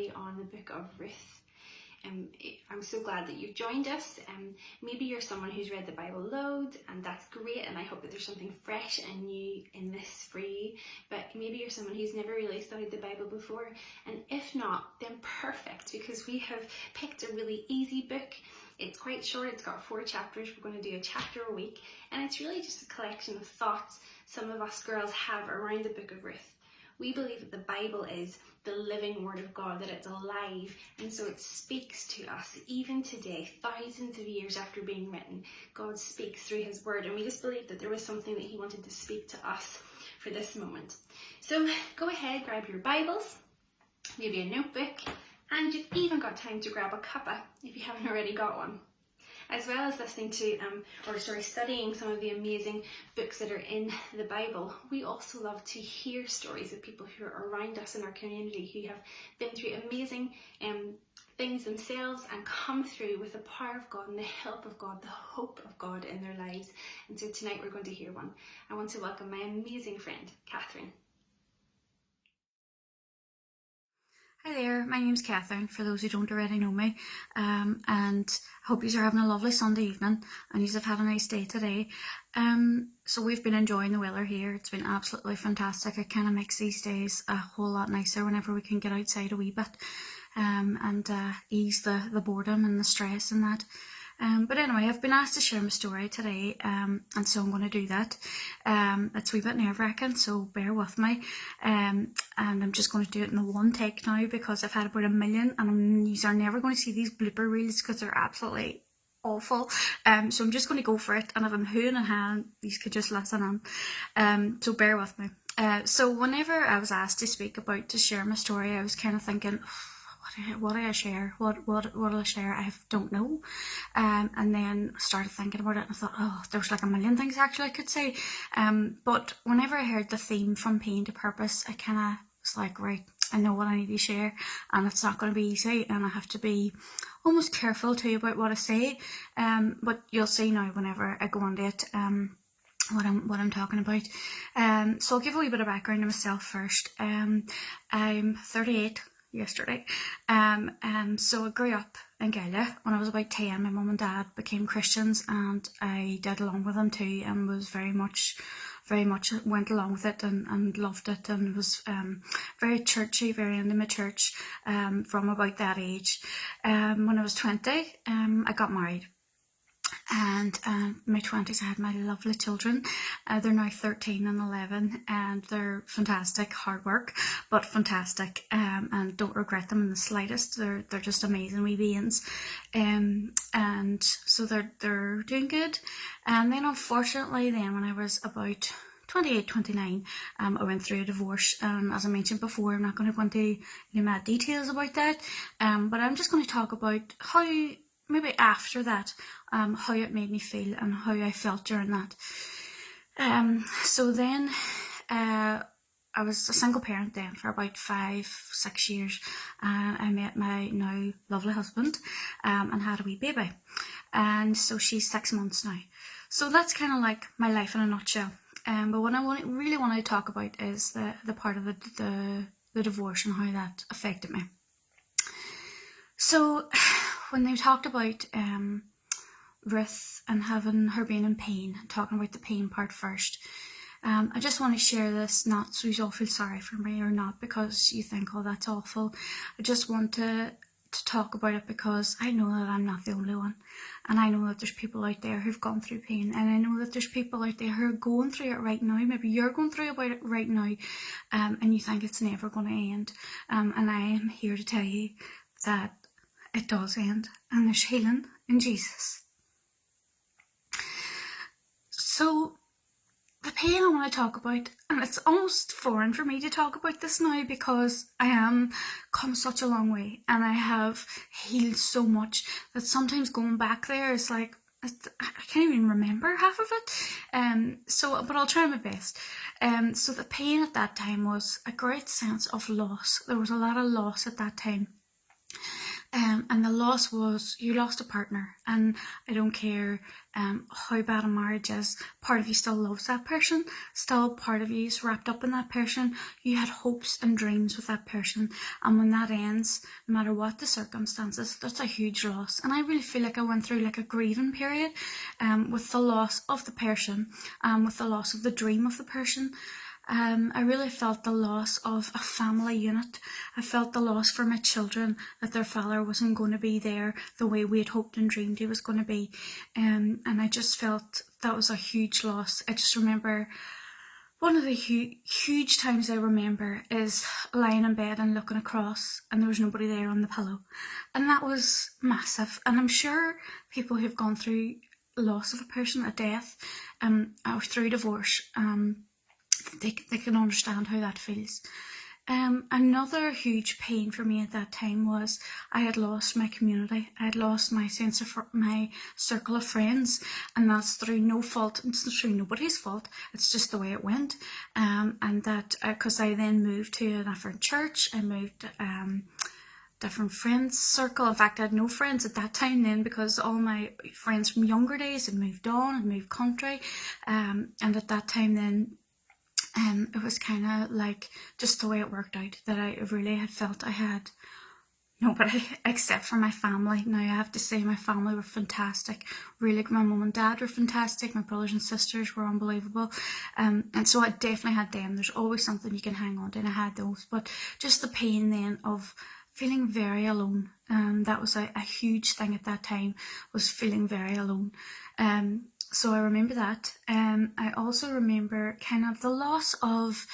story on the book of Ruth. I'm so glad that you've joined us. Maybe you're someone who's read the Bible loads, and that's great, and I hope that there's something fresh and new in this for you. But maybe you're someone who's never really studied the Bible before, and if not, then perfect, because we have picked a really easy book. It's quite short, it's got 4 chapters. We're going to do a chapter a week, and it's really just a collection of thoughts some of us girls have around the book of Ruth. We believe that the Bible is the living word of God, that it's alive, and so it speaks to us even today, thousands of years after being written. God speaks through his word, and we just believe that there was something that he wanted to speak to us for this moment. So go ahead, grab your Bibles, maybe a notebook, and you've even got time to grab a cuppa if you haven't already got one. As well as listening to studying some of the amazing books that are in the Bible, we also love to hear stories of people who are around us in our community who have been through amazing things themselves and come through with the power of God and the help of God, the hope of God in their lives. And so tonight we're going to hear one. I want to welcome my amazing friend, Catherine. Hi there, my name's Catherine, for those who don't already know me, and I hope you are having a lovely Sunday evening and you have had a nice day today. So we've been enjoying the weather here. It's been absolutely fantastic. It kind of makes these days a whole lot nicer whenever we can get outside a wee bit and ease the boredom and the stress and that. But anyway, I've been asked to share my story today, and so I'm going to do that. It's a wee bit nerve-wracking, so bear with me. And I'm just going to do it in the one take now, because I've had about 1 million, and you are never going to see these blooper reels because they're absolutely awful. So I'm just going to go for it, and if I'm hooing and hawing, these could just listen on. So bear with me. So whenever I was asked to share my story, I was kind of thinking, what do I share? What will I share? I don't know. And then I started thinking about it, and I thought, there's like 1 million things actually I could say. But whenever I heard the theme From Pain to Purpose, I kind of was like, right, I know what I need to share, and it's not going to be easy, and I have to be almost careful too about what I say. But you'll see now whenever I go into it, what I'm talking about. So I'll give a wee bit of background to myself first. I'm 38. Yesterday. So I grew up in Galia. When I was about 10, my mum and dad became Christians, and I did along with them too, and was very much went along with it and loved it, and was very churchy, very into my church from about that age. When I was 20, I got married. And in my 20s, I had my lovely children. They're now 13 and 11, and they're fantastic, hard work, but fantastic, and don't regret them in the slightest. They're just amazing wee beings, and so they're doing good. And then unfortunately, when I was about 28, 29, I went through a divorce. As I mentioned before, I'm not going to go into any mad details about that, but I'm just going to talk about how, maybe after that, how it made me feel and how I felt during that. So then I was a single parent then for about 5-6 years. I met my now lovely husband and had a wee baby. And so she's 6 months now. So that's kind of like my life in a nutshell. But what I really want to talk about is the part of the divorce and how that affected me. So when they talked about Ruth and having her being in pain, talking about the pain part first, I just want to share this, not so you all feel sorry for me, or not because you think, oh, that's awful. I just want to talk about it because I know that I'm not the only one, and I know that there's people out there who've gone through pain, and I know that there's people out there who are going through it right now. Maybe you're going through about it right now, and you think it's never going to end, and I am here to tell you that it does end, and there's healing in Jesus. So the pain I want to talk about, and it's almost foreign for me to talk about this now because I am come such a long way, and I have healed so much that sometimes going back there is like, I can't even remember half of it. But I'll try my best. So the pain at that time was a great sense of loss. There was a lot of loss at that time. And the loss was you lost a partner, and I don't care how bad a marriage is, part of you still loves that person, still part of you is wrapped up in that person. You had hopes and dreams with that person, and when that ends, no matter what the circumstances, that's a huge loss. And I really feel like I went through like a grieving period with the loss of the person, with the loss of the dream of the person. I really felt the loss of a family unit. I felt the loss for my children, that their father wasn't going to be there the way we had hoped and dreamed he was going to be. And I just felt that was a huge loss. I just remember one of the huge times I remember is lying in bed and looking across, and there was nobody there on the pillow. And that was massive. And I'm sure people who've gone through loss of a person, a death, or through divorce, they can understand how that feels. Another huge pain for me at that time was I had lost my community. I had lost my sense of my circle of friends, and that's through no fault. It's through nobody's fault. It's just the way it went. And that because I then moved to a different church, I moved different friends circle. In fact, I had no friends at that time then, because all my friends from younger days had moved on and moved country. And at that time then, it was kind of like just the way it worked out, that I really had felt I had nobody except for my family. Now I have to say my family were fantastic. Really, my mum and dad were fantastic. My brothers and sisters were unbelievable. And so I definitely had them. There's always something you can hang on to, and I had those. But just the pain then of feeling very alone. That was a huge thing at that time, was feeling very alone. So I remember that. I also remember kind of the loss of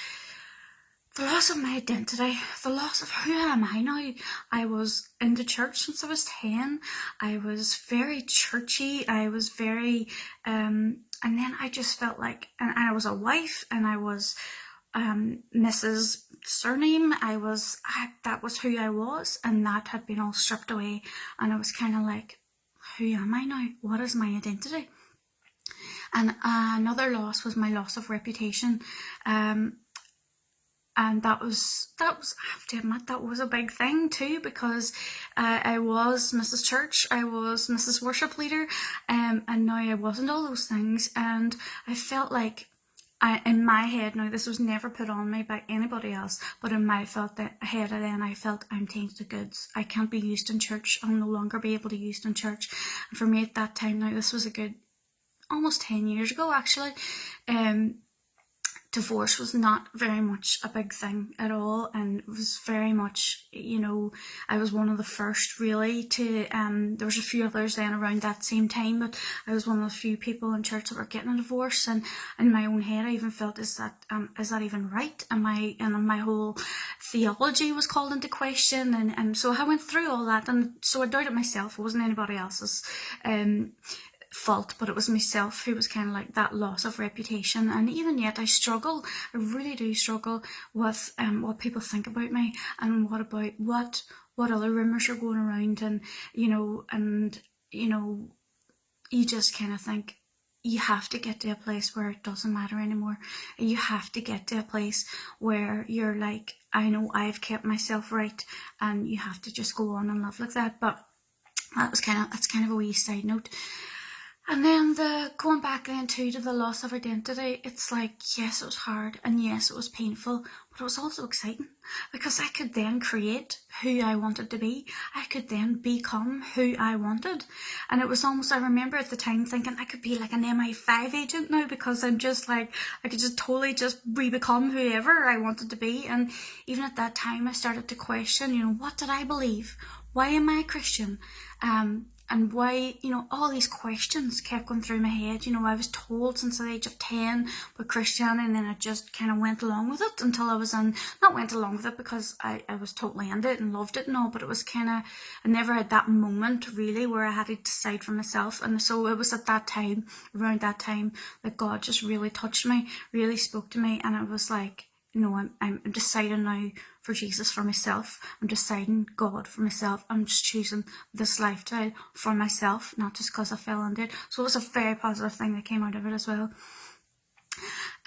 my identity, the loss of who am I now. I was in the church since I was 10. I was very churchy. I was very, and then I just felt like, and I was a wife, and I was Mrs. Surname. That was who I was, and that had been all stripped away. And I was kind of like, who am I now? What is my identity? And another loss was my loss of reputation. And that was, I have to admit, that was a big thing too, because I was Mrs. Church, I was Mrs. Worship Leader, and now I wasn't all those things. And I felt like, in my head, now this was never put on me by anybody else, but in my head then I felt I'm tainted goods. I can't be used in church. I'll no longer be able to be used in church. And for me at that time, now this was a good almost 10 years ago actually, divorce was not very much a big thing at all, and it was very much, I was one of the first really to, there was a few others then around that same time, but I was one of the few people in church that were getting a divorce. And in my own head I even felt, is that even right? And my whole theology was called into question, and so I went through all that, and so I doubted myself. It wasn't anybody else's fault, but it was myself who was kind of like that loss of reputation. And even yet I really do struggle with what people think about me, and what other rumours are going around, and you just kind of think you have to get to a place where it doesn't matter anymore. You have to get to a place where you're like, I know I've kept myself right, and you have to just go on and live like that. But that's kind of a wee side note. And then going back then too to the loss of identity, it's like, yes, it was hard, and yes, it was painful, but it was also exciting, because I could then create who I wanted to be. I could then become who I wanted. And it was almost, I remember at the time thinking I could be like an MI5 agent now, because I'm just like, I could just totally just re-become whoever I wanted to be. And even at that time I started to question, what did I believe? Why am I a Christian? And why, all these questions kept going through my head. I was told since the age of 10 about Christianity, and then I just kind of went along with it until I was not went along with it because I was totally into it and loved it and all, but it was kind of, I never had that moment really where I had to decide for myself. And so it was at that time, around that time, that God just really touched me, really spoke to me, and it was like, I'm deciding now for Jesus for myself. I'm deciding God for myself. I'm just choosing this lifestyle for myself, not just because I fell into it. So it was a very positive thing that came out of it as well.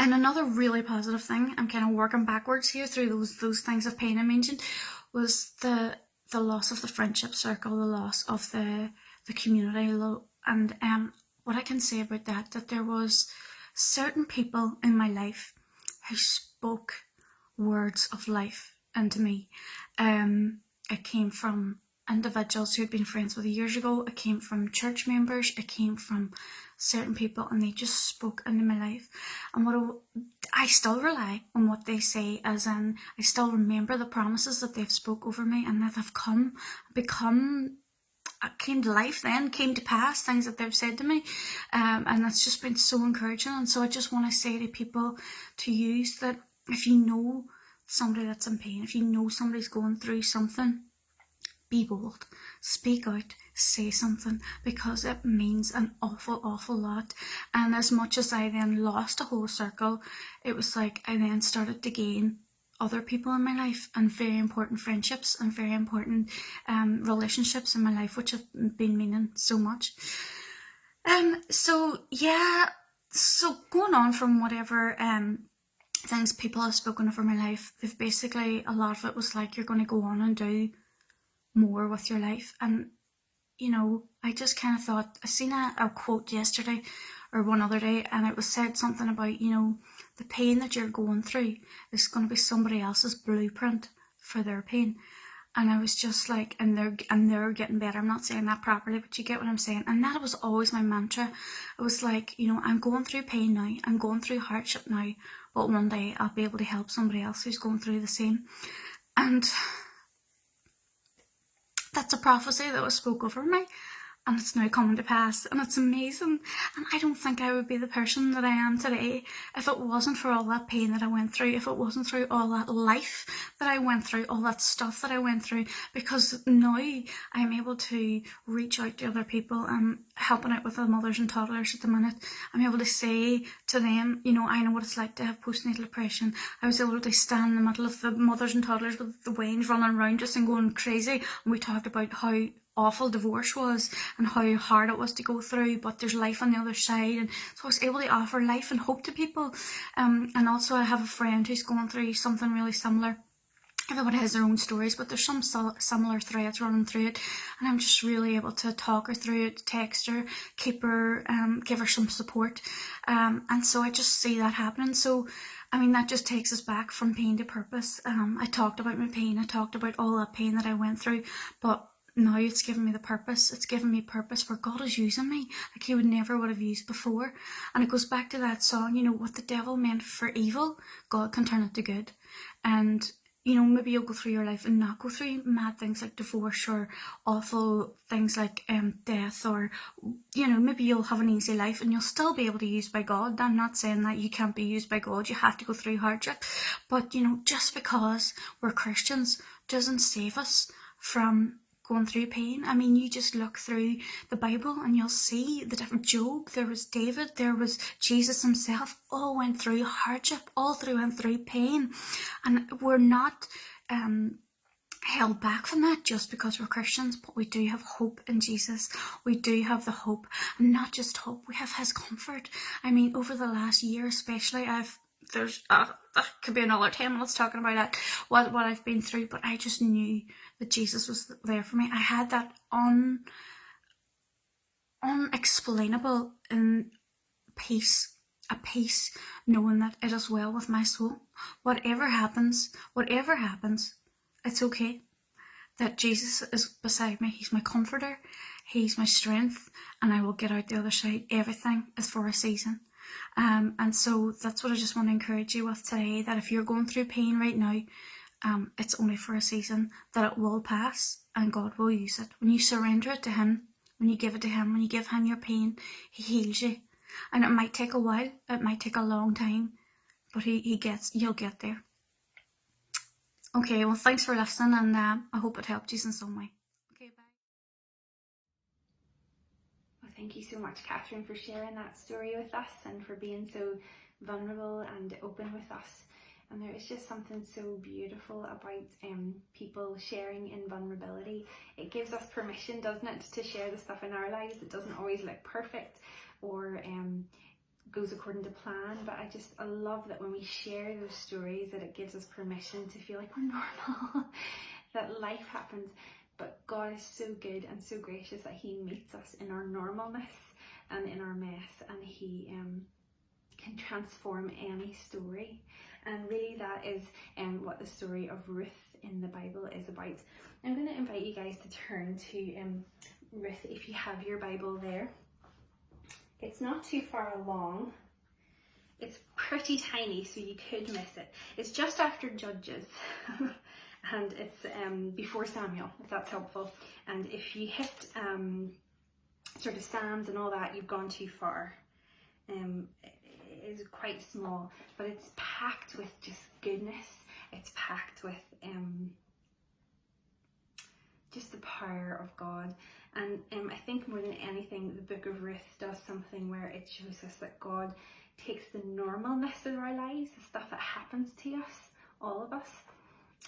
And another really positive thing, I'm kind of working backwards here through those things of pain I mentioned, was the the loss of the friendship circle, the loss of the community, and what I can say about that there was certain people in my life who spoke words of life into me. It came from individuals who had been friends with years ago. It came from church members. It came from certain people, and they just spoke into my life. And I still rely on what they say, as in I still remember the promises that they've spoke over me, and that have came to life then, came to pass, things that they've said to me, and that's just been so encouraging. And so I just want to say to people to use that, if you know somebody that's in pain, if you know somebody's going through something, be bold, speak out, say something, because it means an awful lot. And as much as I then lost a whole circle, it was like I then started to gain other people in my life, and very important friendships and very important relationships in my life, which have been meaning so much. So going on from whatever things people have spoken over my life, they've basically, a lot of it was like, you're going to go on and do more with your life. And I just kind of thought, I seen a quote yesterday or one other day, and it was said something about, the pain that you're going through is going to be somebody else's blueprint for their pain. And I was just like, and they're getting better. I'm not saying that properly, but you get what I'm saying. And that was always my mantra. It was like, I'm going through pain now, I'm going through hardship now, but one day I'll be able to help somebody else who's going through the same. And that's a prophecy that was spoke over me, and it's now coming to pass, and it's amazing. And I don't think I would be the person that I am today if it wasn't for all that pain that I went through, if it wasn't through all that life that I went through, all that stuff that I went through, because now I'm able to reach out to other people. I'm helping out with the mothers and toddlers at the minute. I'm able to say to them, I know what it's like to have postnatal depression. I was able to stand in the middle of the mothers and toddlers with the wains running around just and going crazy, and we talked about how awful divorce was and how hard it was to go through, but there's life on the other side. And so I was able to offer life and hope to people. And also I have a friend who's going through something really similar. Everybody has their own stories, but there's some similar threads running through it, and I'm just really able to talk her through it, text her, keep her, give her some support, and so I just see that happening. So that just takes us back from pain to purpose. I talked about my pain, I talked about all that pain that I went through, but now it's given me the purpose. It's given me purpose where God is using me like he would have used before. And it goes back to that song, what the devil meant for evil, God can turn it to good. And maybe you'll go through your life and not go through mad things like divorce or awful things like death, or maybe you'll have an easy life and you'll still be able to be used by God. I'm not saying that you can't be used by God, you have to go through hardship, but just because we're Christians doesn't save us from going through pain. You just look through the Bible and you'll see the different Job, there was David, there was Jesus himself, all went through hardship, all went through pain. And we're not held back from that just because we're Christians, but we do have hope in Jesus. We do have the hope, and not just hope, we have his comfort. Over the last year especially, that could be another 10 minutes talking about that, what I've been through, but I just knew that Jesus was there for me. I had that unexplainable peace, a peace knowing that it is well with my soul. Whatever happens, it's okay. That Jesus is beside me. He's my comforter, he's my strength, and I will get out the other side. Everything is for a season. And so that's what I just want to encourage you with today, that if you're going through pain right now, it's only for a season, that it will pass and God will use it. When you surrender it to him, when you give it to him, when you give him your pain, he heals you. And it might take a while, it might take a long time, but you'll get there. Okay, well, thanks for listening, and I hope it helped you in some way. Okay, bye. Well, thank you so much, Catherine, for sharing that story with us and for being so vulnerable and open with us. And there is just something so beautiful about people sharing in vulnerability. It gives us permission, doesn't it, to share the stuff in our lives. It doesn't always look perfect or goes according to plan, but I love that when we share those stories, that it gives us permission to feel like we're normal, that life happens. but God is so good and so gracious that he meets us in our normalness and in our mess, and he can transform any story. And really that is what the story of Ruth in the Bible is about. I'm going to invite you guys to turn to Ruth if you have your Bible there. It's not too far along. It's pretty tiny, so you could miss it. It's just after Judges. And it's before Samuel, if that's helpful. And if you hit sort of Psalms and all that, you've gone too far. It is quite small, but it's packed with just goodness. It's packed with just the power of God. And I think more than anything, the book of Ruth does something where it shows us that God takes the normalness of our lives, the stuff that happens to us, all of us,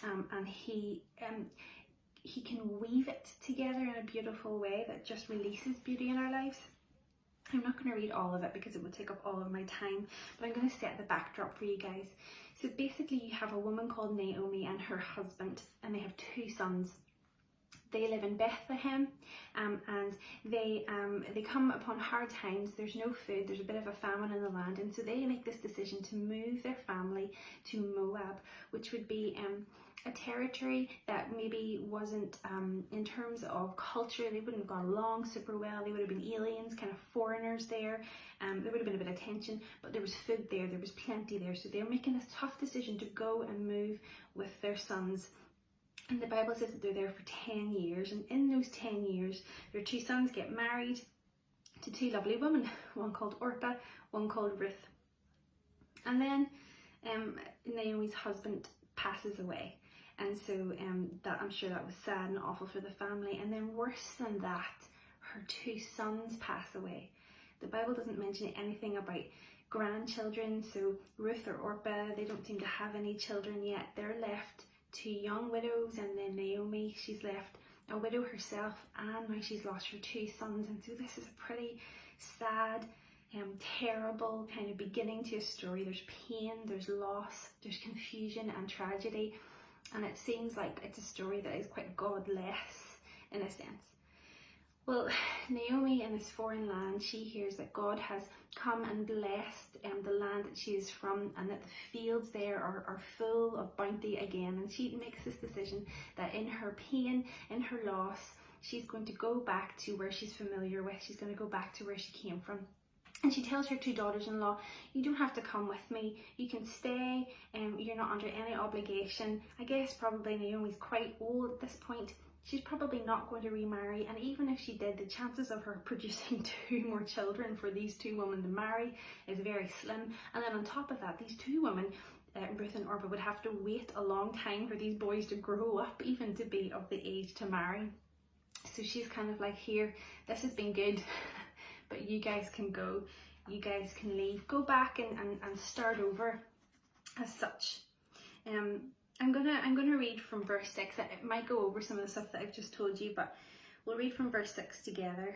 and he can weave it together in a beautiful way that just releases beauty in our lives. I'm not going to read all of it because it would take up all of my time, but I'm going to set the backdrop for you guys. So basically you have a woman called Naomi and her husband, and they have 2 sons. They live in Bethlehem, and they come upon hard times. There's no food, there's a bit of a famine in the land, and so they make this decision to move their family to Moab, which would be a territory that maybe wasn't, in terms of culture, they wouldn't have gone along super well. They would have been aliens, kind of foreigners there. There would have been a bit of tension, but there was food there, there was plenty there. So they're making this tough decision to go and move with their sons. And the Bible says that they're there for 10 years. And in those 10 years, their 2 sons get married to 2 lovely women, one called Orpah, one called Ruth. And then Naomi's husband passes away. And so that, I'm sure that was sad and awful for the family. And then worse than that, her 2 sons pass away. The Bible doesn't mention anything about grandchildren. So Ruth or Orpah, they don't seem to have any children yet. They're left 2 young widows, and then Naomi, she's left a widow herself, and now she's lost her 2 sons. And so this is a pretty sad, terrible kind of beginning to a story. There's pain, there's loss, there's confusion and tragedy. And it seems like it's a story that is quite godless in a sense. Well, Naomi in this foreign land, she hears that God has come and blessed the land that she is from, and that the fields there are full of bounty again. And she makes this decision that in her pain, in her loss, she's going to go back to where she's familiar with. She's going to go back to where she came from. And she tells her 2 daughters-in-law, you don't have to come with me, you can stay, you're not under any obligation. I guess probably Naomi's quite old at this point. She's probably not going to remarry, and even if she did, the chances of her producing 2 more children for these 2 women to marry is very slim. And then on top of that, these 2 women, Ruth and Orpah, would have to wait a long time for these boys to grow up, even to be of the age to marry. So she's kind of like, here, this has been good, but you guys can go, you guys can leave, go back and start over as such. I'm gonna read from verse 6. It might go over some of the stuff that I've just told you, but we'll read from verse 6 together.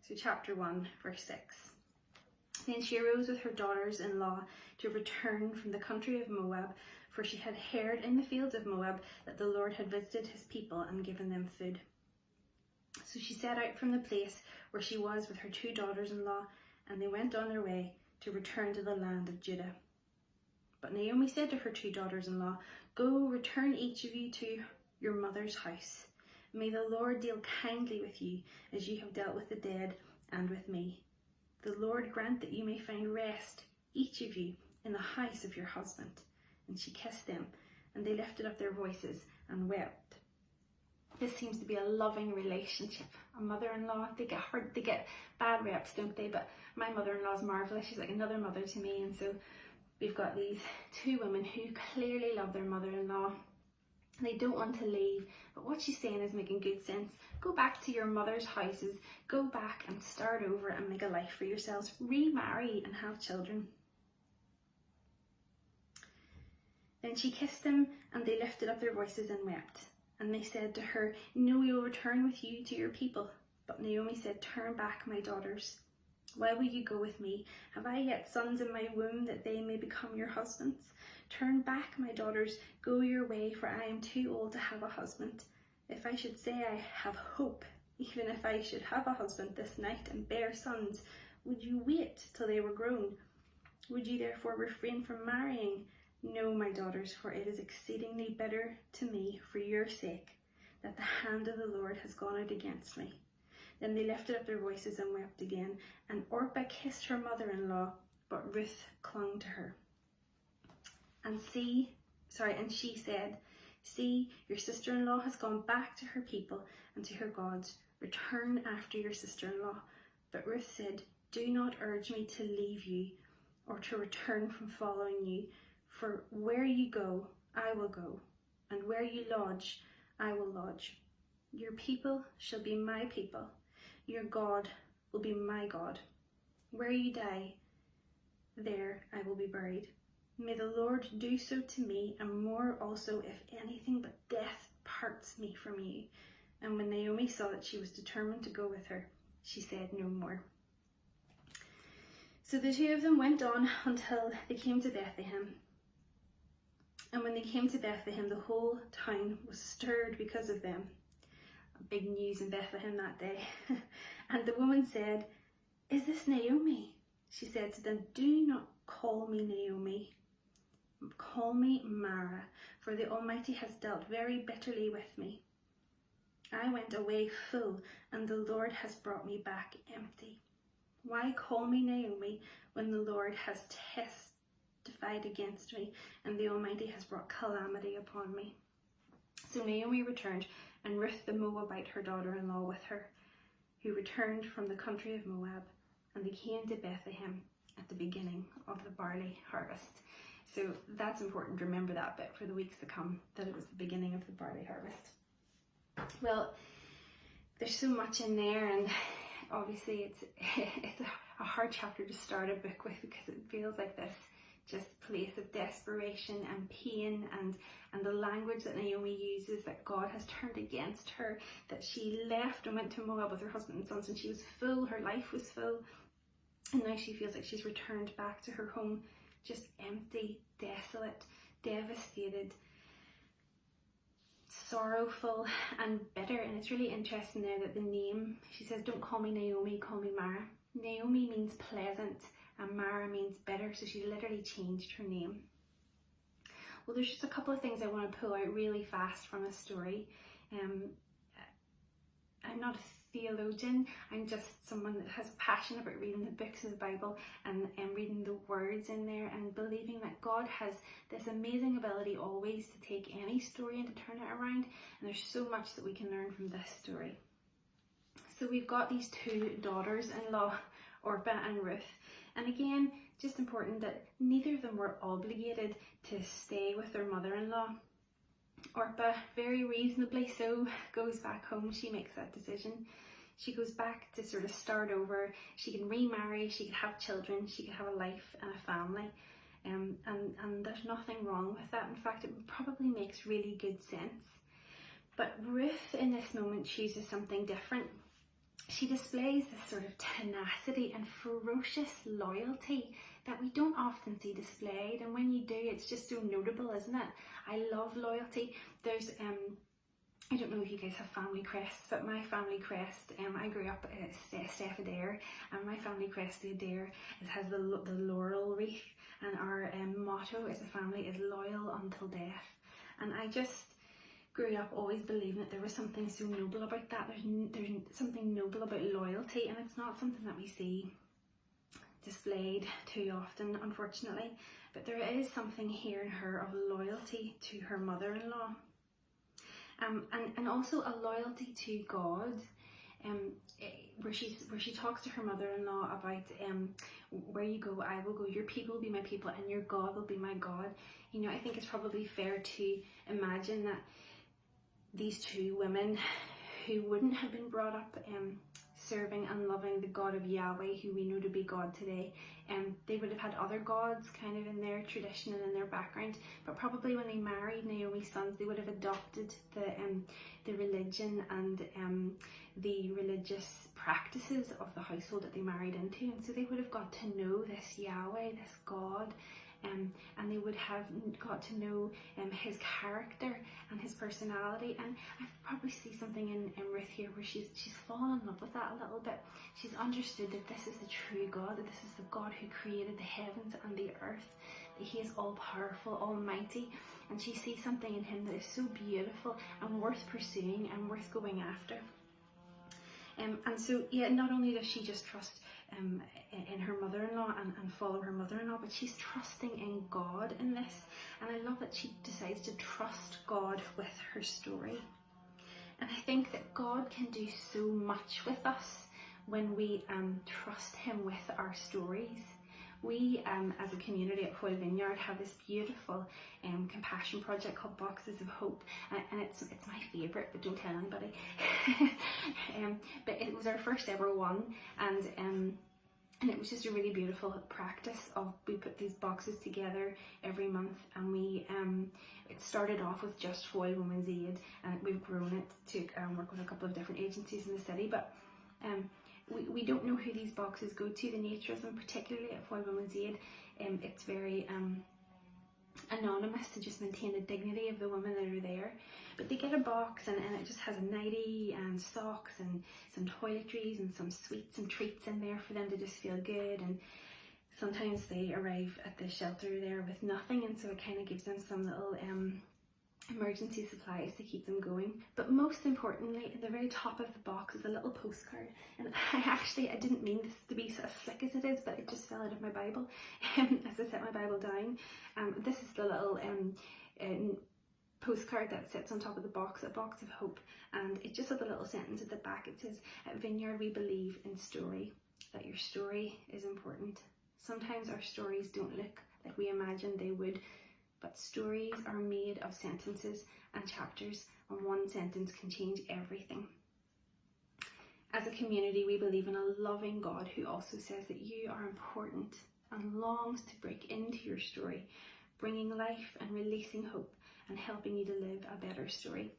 So chapter 1, verse 6. Then she arose with her daughters-in-law to return from the country of Moab, for she had heard in the fields of Moab that the Lord had visited his people and given them food. So she set out from the place where she was with her 2 daughters-in-law, and they went on their way to return to the land of Judah. But Naomi said to her 2 daughters-in-law, go, return each of you to your mother's house. May the Lord deal kindly with you as you have dealt with the dead and with me. The Lord grant that you may find rest, each of you, in the house of your husband. And she kissed them, and they lifted up their voices and wept. This seems to be a loving relationship. A mother-in-law, they get bad reps, don't they? But my mother-in-law is marvellous. She's like another mother to me. And so we've got these 2 women who clearly love their mother-in-law. They don't want to leave, but what she's saying is making good sense. Go back to your mother's houses, go back and start over and make a life for yourselves. Remarry and have children. Then she kissed them, and they lifted up their voices and wept. And they said to her, no, we will return with you to your people. But Naomi said, turn back, my daughters. Why will you go with me? Have I yet sons in my womb that they may become your husbands? Turn back, my daughters, go your way, for I am too old to have a husband. If I should say I have hope, even if I should have a husband this night and bear sons, would you wait till they were grown? Would you therefore refrain from marrying? No, my daughters, for it is exceedingly better to me for your sake that the hand of the Lord has gone out against me. Then they lifted up their voices and wept again, and Orpah kissed her mother-in-law, but Ruth clung to her. And she said, see, your sister-in-law has gone back to her people and to her gods. Return after your sister-in-law. But Ruth said, do not urge me to leave you or to return from following you. For where you go, I will go, and where you lodge, I will lodge. Your people shall be my people. Your God will be my God. Where you die, there I will be buried. May the Lord do so to me, and more also, if anything but death parts me from you. And when Naomi saw that she was determined to go with her, she said no more. So the two of them went on until they came to Bethlehem. And when they came to Bethlehem, the whole town was stirred because of them. Big news in Bethlehem that day. And the woman said, is this Naomi? She said to them, do not call me Naomi. Call me Mara, for the Almighty has dealt very bitterly with me. I went away full, and the Lord has brought me back empty. Why call me Naomi when the Lord has testified against me, and the Almighty has brought calamity upon me? So Naomi returned, and Ruth the Moabite, her daughter-in-law, with her, who returned from the country of Moab, and they came to Bethlehem at the beginning of the barley harvest. So that's important to remember that bit for the weeks to come, that it was the beginning of the barley harvest. Well, there's so much in there, and obviously it's a hard chapter to start a book with, because it feels like this just place of desperation and pain, and the language that Naomi uses, that God has turned against her, that she left and went to Moab with her husband and sons, and she was full, her life was full, and now she feels like she's returned back to her home, just empty, desolate, devastated, sorrowful and bitter. And it's really interesting there that the name, she says, don't call me Naomi, call me Mara. Naomi means pleasant and Mara means bitter, so she literally changed her name. Well, there's just a couple of things I want to pull out really fast from this story. I'm not a theologian, I'm just someone that has a passion about reading the books of the Bible and reading the words in there, and believing that God has this amazing ability always to take any story and to turn it around, and there's so much that we can learn from this story. So we've got these two daughters-in-law, Orpah and Ruth, and again, just important that neither of them were obligated to stay with their mother-in-law. Orpah, very reasonably so, goes back home. She makes that decision. She goes back to sort of start over. She can remarry, she can have children, she can have a life and a family. And there's nothing wrong with that. In fact, it probably makes really good sense. But Ruth in this moment chooses something different. She displays this sort of tenacity and ferocious loyalty that we don't often see displayed, and when you do, it's just so notable, isn't it? I love loyalty. There's I don't know if you guys have family crests, but my family crest, I grew up as Steph Adair, and my family crest, the Adair, it has the laurel wreath, and our motto as a family is loyal until death. And I just grew up always believing that there was something so noble about that. There's something noble about loyalty, and it's not something that we see displayed too often, unfortunately. But there is something here in her of loyalty to her mother-in-law, and also a loyalty to God, where she talks to her mother-in-law about where you go, I will go, your people will be my people, and your God will be my God. You know, I think it's probably fair to imagine that these two women who wouldn't have been brought up serving and loving the God of Yahweh, who we know to be God today, they would have had other gods kind of in their tradition and in their background, but probably when they married Naomi's sons, they would have adopted the religion and the religious practices of the household that they married into, and so they would have got to know this Yahweh, this God, and they would have got to know his character and his personality. And I probably see something in Ruth here where she's fallen in love with that a little bit. She's understood that this is the true God, that this is the God who created the heavens and the earth, that he is all powerful, almighty, and she sees something in him that is so beautiful and worth pursuing and worth going after. And so, yeah, not only does she just trust in her mother-in-law and follow her mother-in-law, but she's trusting in God in this. And I love that she decides to trust God with her story. And I think that God can do so much with us when we trust him with our stories. We, as a community at Foyle Vineyard, have this beautiful compassion project called Boxes of Hope, and it's my favourite, but don't tell anybody. But it was our first ever one, and it was just a really beautiful practice of, we put these boxes together every month, and we it started off with just Foyle Women's Aid, and we've grown it to work with a couple of different agencies in the city, but we don't know who these boxes go to, the nature of them, particularly at Foyle Women's Aid. It's very anonymous to just maintain the dignity of the women that are there. But they get a box and it just has a nightie and socks and some toiletries and some sweets and treats in there for them to just feel good. And sometimes they arrive at the shelter there with nothing, and so it kind of gives them some little emergency supplies to keep them going. But most importantly, at the very top of the box is a little postcard, and I didn't mean this to be as slick as it is, but it just fell out of my Bible as I set my Bible down. This is the little postcard that sits on top of the box, a box of hope, and it just has a little sentence at the back. It says, "At Vineyard we believe in story, that your story is important. Sometimes our stories don't look like we imagined they would, but stories are made of sentences and chapters, and one sentence can change everything. As a community, we believe in a loving God who also says that you are important and longs to break into your story, bringing life and releasing hope and helping you to live a better story."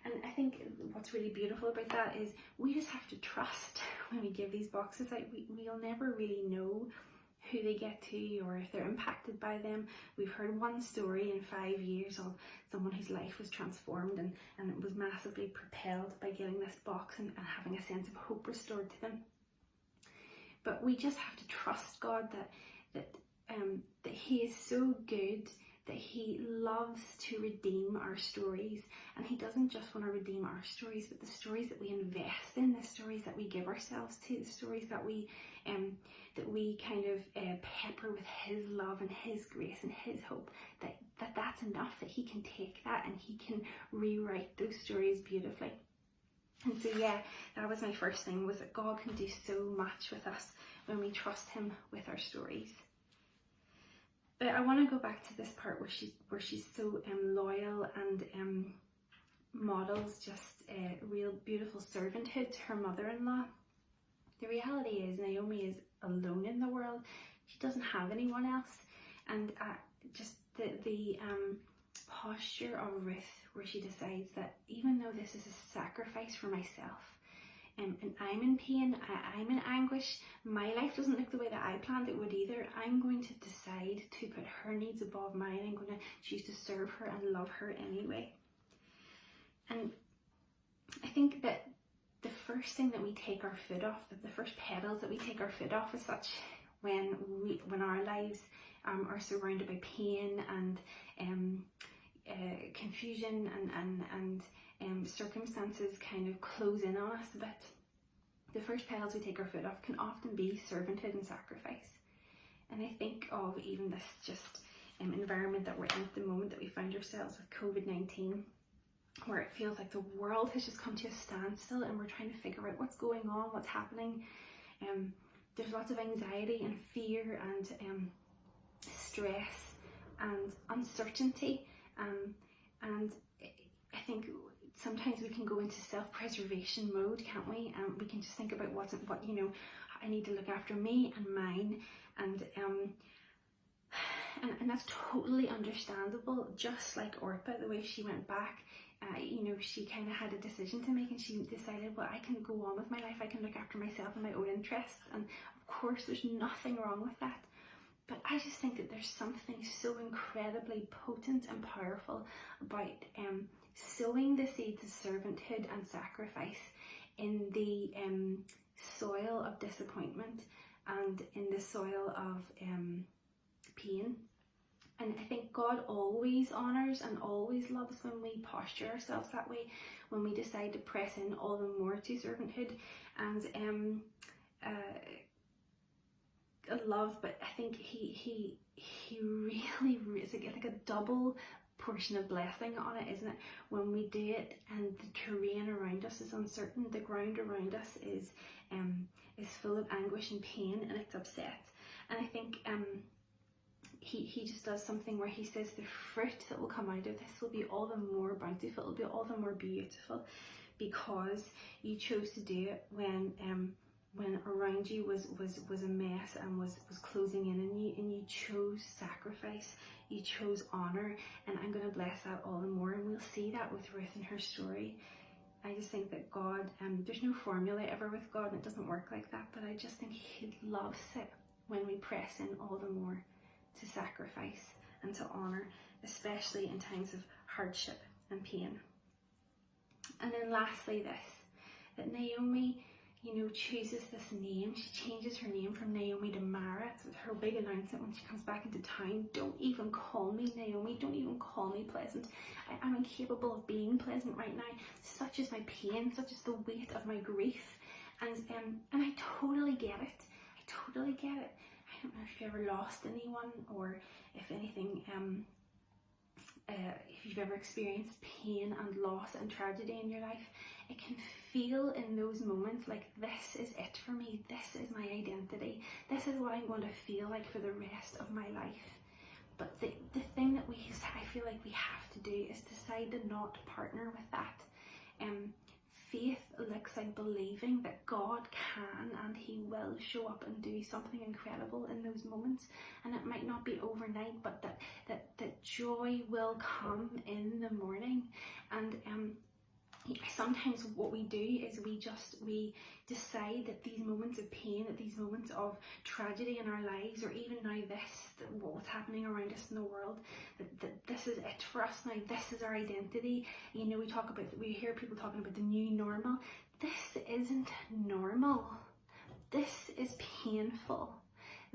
And I think what's really beautiful about that is we just have to trust when we give these boxes out. We'll never really know who they get to or if they're impacted by them. We've heard one story in 5 years of someone whose life was transformed and it was massively propelled by getting this box and having a sense of hope restored to them. But we just have to trust God that he is so good, that he loves to redeem our stories, and he doesn't just want to redeem our stories, but the stories that we invest in, the stories that we give ourselves to, the stories that we kind of pepper with his love and his grace and his hope, that's enough, that he can take that and he can rewrite those stories beautifully. And so yeah, that was my first thing, was that God can do so much with us when we trust him with our stories. But I want to go back to this part where she's so loyal and models just real beautiful servanthood to her mother-in-law. The reality is Naomi is alone in the world. She doesn't have anyone else, and just the posture of Ruth, where she decides that even though this is a sacrifice for myself, and I'm in pain, I'm in anguish, my life doesn't look the way that I planned it would either, I'm going to decide to put her needs above mine. I'm going to choose to serve her and love her anyway. And I think that the first thing that we take our foot off, the first pedals that we take our foot off as such, when our lives are surrounded by pain and confusion and circumstances kind of close in on us a bit, the first pedals we take our foot off can often be servanthood and sacrifice. And I think of even this just environment that we're in at the moment, that we find ourselves with COVID-19, where it feels like the world has just come to a standstill and we're trying to figure out what's going on, what's happening. There's lots of anxiety and fear and stress and uncertainty, and I think sometimes we can go into self-preservation mode, can't we? We can just think about I need to look after me and mine, and that's totally understandable. Just like Orpah, the way she went back, she kind of had a decision to make, and she decided, well, I can go on with my life, I can look after myself and my own interests, and of course there's nothing wrong with that. But I just think that there's something so incredibly potent and powerful about sowing the seeds of servanthood and sacrifice in the soil of disappointment and in the soil of pain. And I think God always honours and always loves when we posture ourselves that way, when we decide to press in all the more to servanthood and love. But I think he really is like a double portion of blessing on it, isn't it? When we do it and the terrain around us is uncertain, the ground around us is full of anguish and pain, and it's upset. And I think he just does something where he says the fruit that will come out of this will be all the more bountiful, it will be all the more beautiful, because you chose to do it when around you was a mess and was closing in on you, and you chose sacrifice, you chose honour, and I'm going to bless that all the more. And we'll see that with Ruth and her story. I just think that God, there's no formula ever with God, and it doesn't work like that, but I just think he loves it when we press in all the more to sacrifice and to honour, especially in times of hardship and pain. And then lastly this, that Naomi, chooses this name. She changes her name from Naomi to Mara. It's her big announcement when she comes back into town. Don't even call me Naomi. Don't even call me pleasant. I'm incapable of being pleasant right now. Such is my pain. Such is the weight of my grief. And I totally get it. I totally get it. I don't know if you ever lost anyone, or if anything, if you've ever experienced pain and loss and tragedy in your life. It can feel in those moments like this is it for me, this is my identity, this is what I'm going to feel like for the rest of my life. But the thing that I feel like we have to do is decide to not partner with that. Faith looks like believing that God can and he will show up and do something incredible in those moments. And it might not be overnight, but that joy will come in the morning. And sometimes what we do is we decide that these moments of pain, that these moments of tragedy in our lives, or even now what's happening around us in the world, that this is it for us now, this is our identity. We hear people talking about the new normal. This isn't normal. This is painful.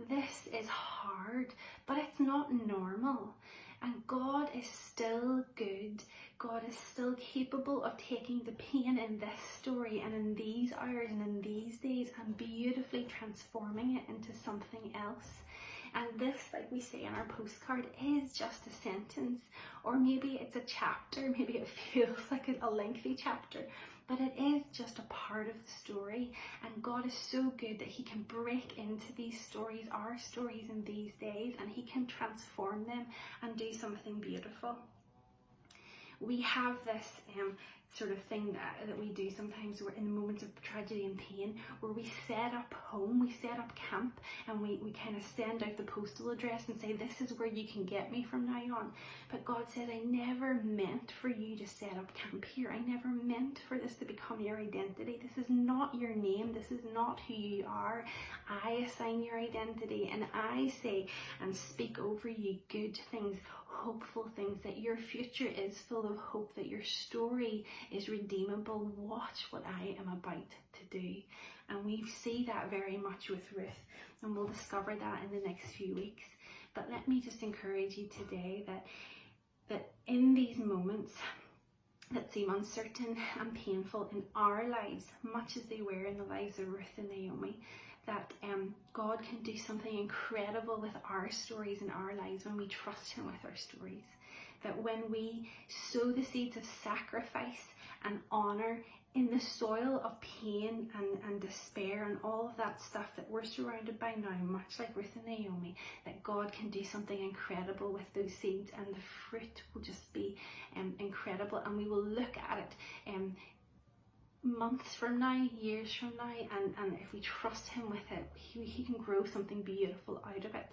This is hard, but it's not normal. And God is still good. God is still capable of taking the pain in this story and in these hours and in these days and beautifully transforming it into something else. And this, like we say in our postcard, is just a sentence, or maybe it's a chapter, maybe it feels like a lengthy chapter, but it is just a part of the story. And God is so good that he can break into these stories, our stories in these days, and he can transform them and do something beautiful. We have this sort of thing that we do sometimes, we're in moments of tragedy and pain, where we set up home, we set up camp, and we kind of send out the postal address and say, this is where you can get me from now on. But God said, I never meant for you to set up camp here. I never meant for this to become your identity. This is not your name. This is not who you are. I assign your identity, and I say and speak over you good things, hopeful things, that your future is full of hope, that your story is redeemable. Watch what I am about to do. And we see that very much with Ruth, and we'll discover that in the next few weeks. But let me just encourage you today that in these moments that seem uncertain and painful in our lives, much as they were in the lives of Ruth and Naomi, that God can do something incredible with our stories in our lives when we trust him with our stories. That when we sow the seeds of sacrifice and honour in the soil of pain and despair and all of that stuff that we're surrounded by now, much like Ruth and Naomi, that God can do something incredible with those seeds, and the fruit will just be incredible, and we will look at it months from now, years from now, and if we trust him with it, he can grow something beautiful out of it.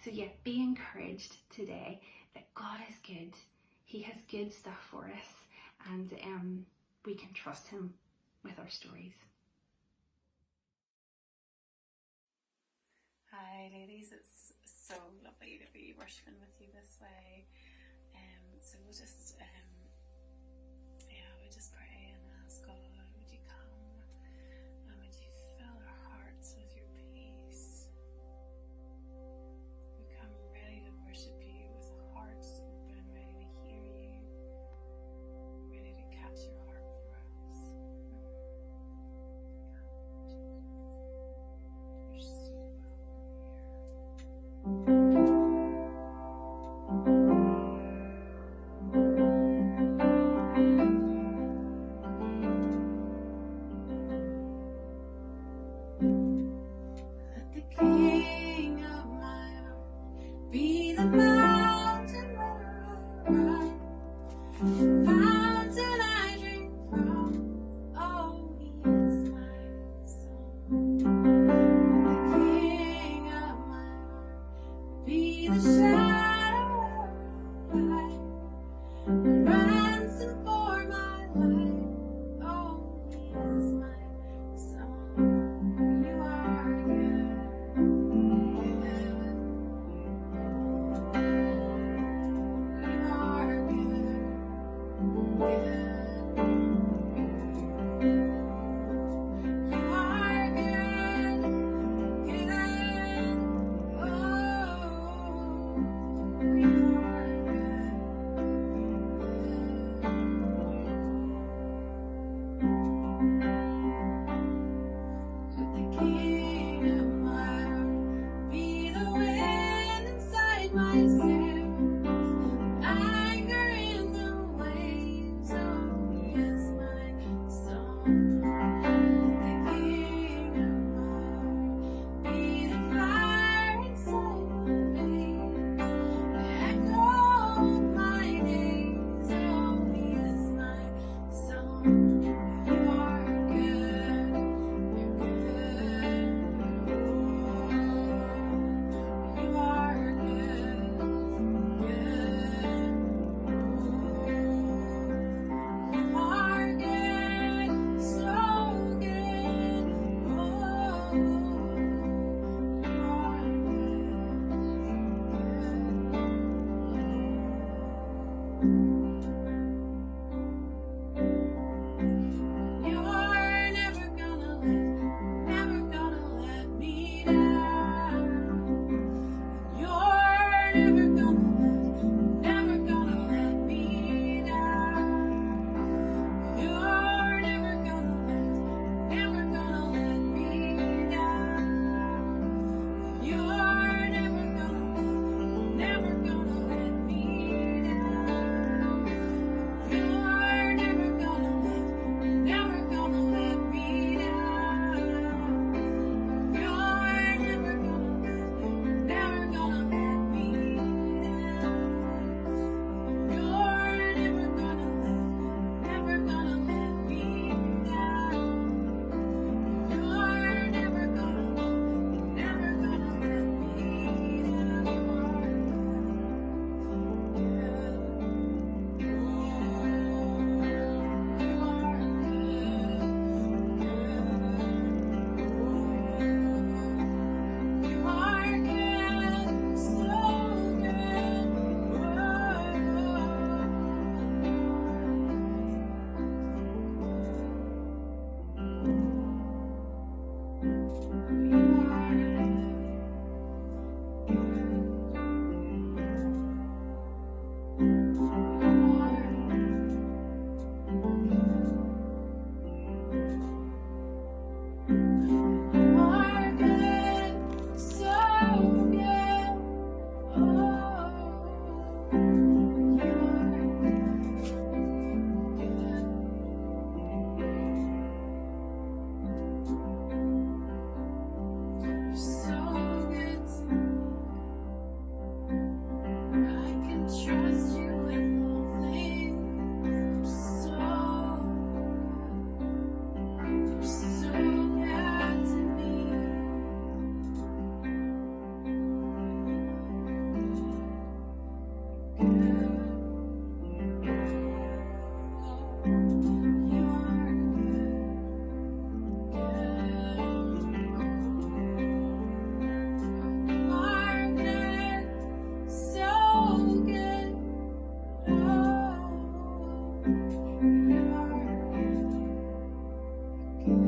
So yeah, be encouraged today that God is good. He has good stuff for us, and we can trust him with our stories. Hi ladies, it's so lovely to be worshipping with you this way. So we'll just, we just pray and ask God, would you come and would you fill our hearts with your peace? We come ready to worship you with hearts open, ready to hear you, ready to catch your heart for us. You're so welcome here.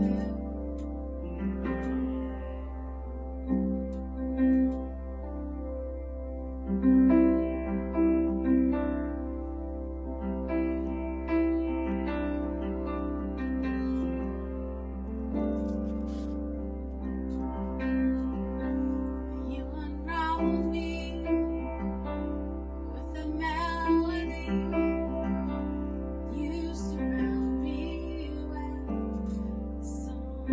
You unravel me with a melody. You surround me with song.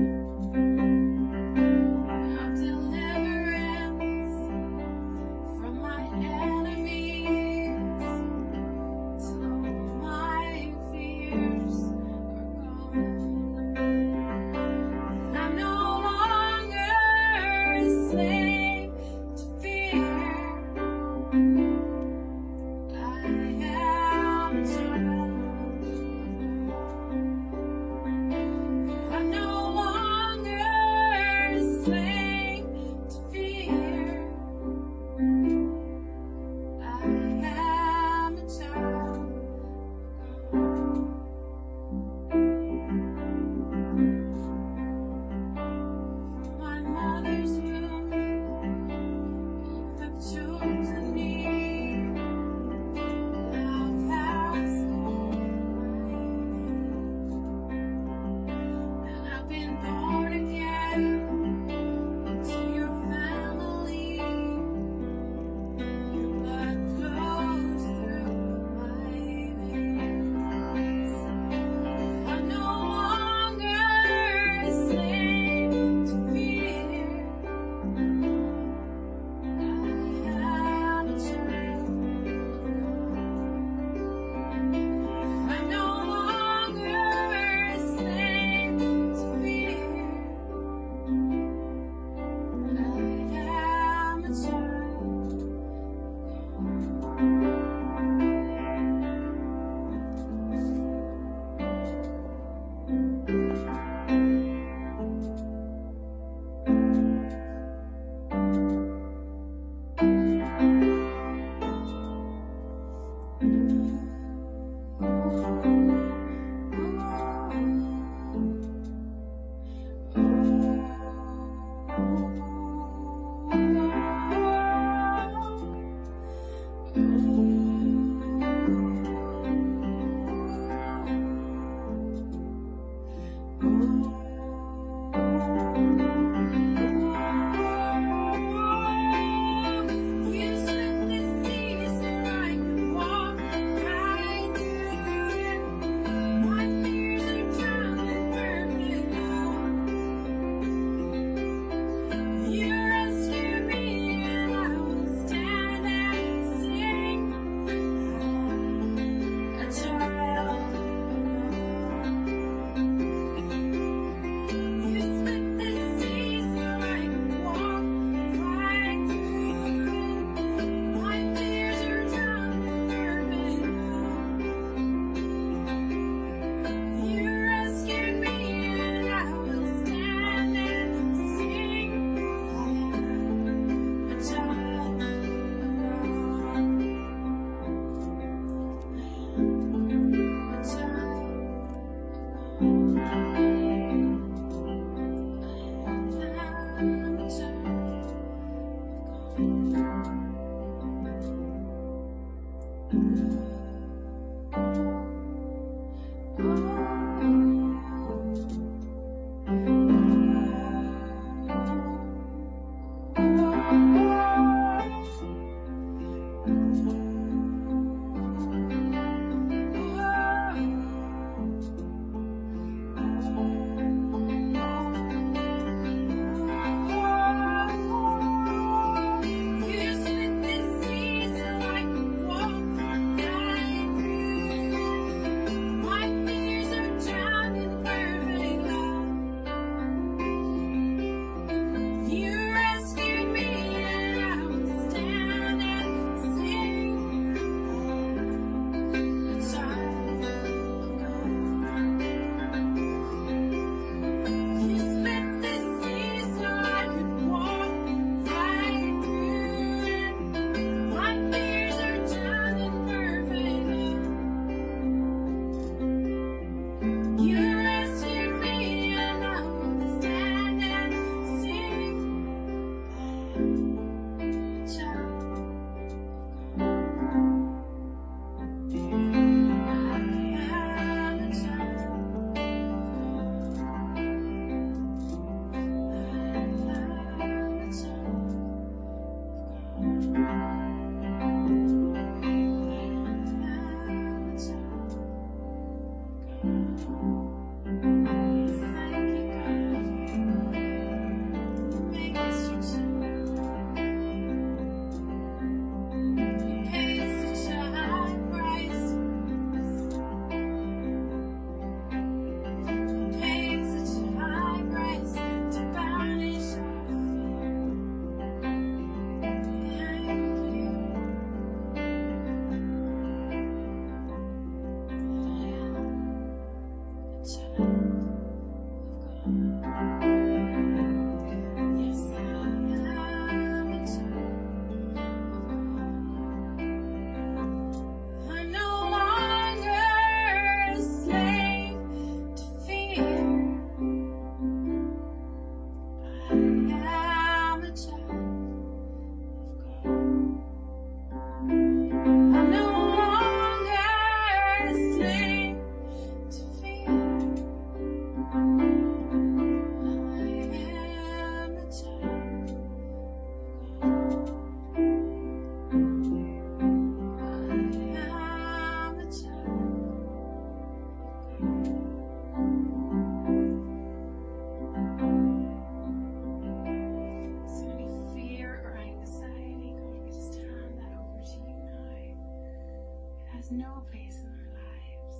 no place in our lives.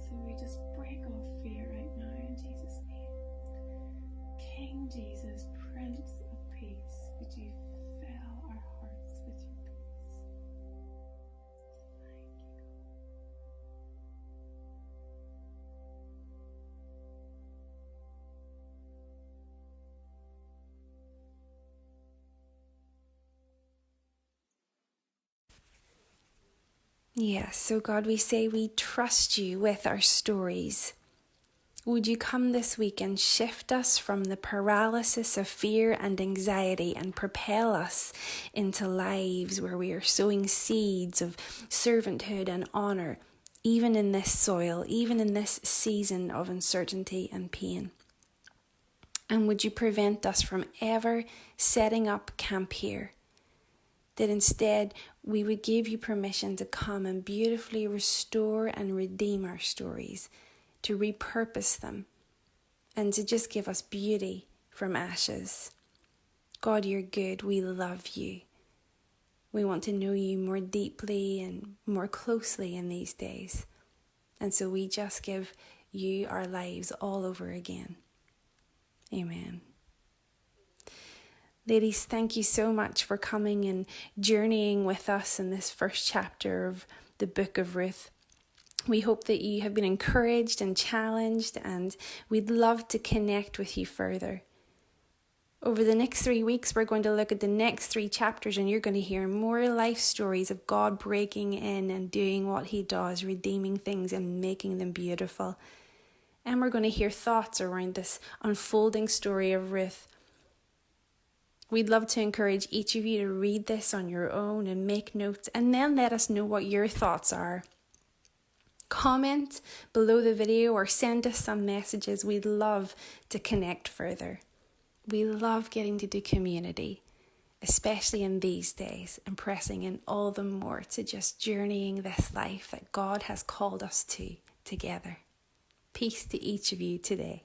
So we just break off fear right now in Jesus' name. King Jesus, Prince of Peace, would you fill our hearts with your peace? Thank you, God. Yes, so God, we say we trust you with our stories. Would you come this week and shift us from the paralysis of fear and anxiety and propel us into lives where we are sowing seeds of servanthood and honour, even in this soil, even in this season of uncertainty and pain. And would you prevent us from ever setting up camp here? That instead we would give you permission to come and beautifully restore and redeem our stories, to repurpose them, and to just give us beauty from ashes. God, you're good. We love you. We want to know you more deeply and more closely in these days. And so we just give you our lives all over again. Amen. Ladies, thank you so much for coming and journeying with us in this first chapter of the book of Ruth. We hope that you have been encouraged and challenged, and we'd love to connect with you further. Over the next 3 weeks, we're going to look at the next 3 chapters, and you're going to hear more life stories of God breaking in and doing what he does, redeeming things and making them beautiful. And we're going to hear thoughts around this unfolding story of Ruth. We'd love to encourage each of you to read this on your own and make notes, and then let us know what your thoughts are. Comment below the video or send us some messages. We'd love to connect further. We love getting to do community, especially in these days, and pressing in all the more to just journeying this life that God has called us to together. Peace to each of you today.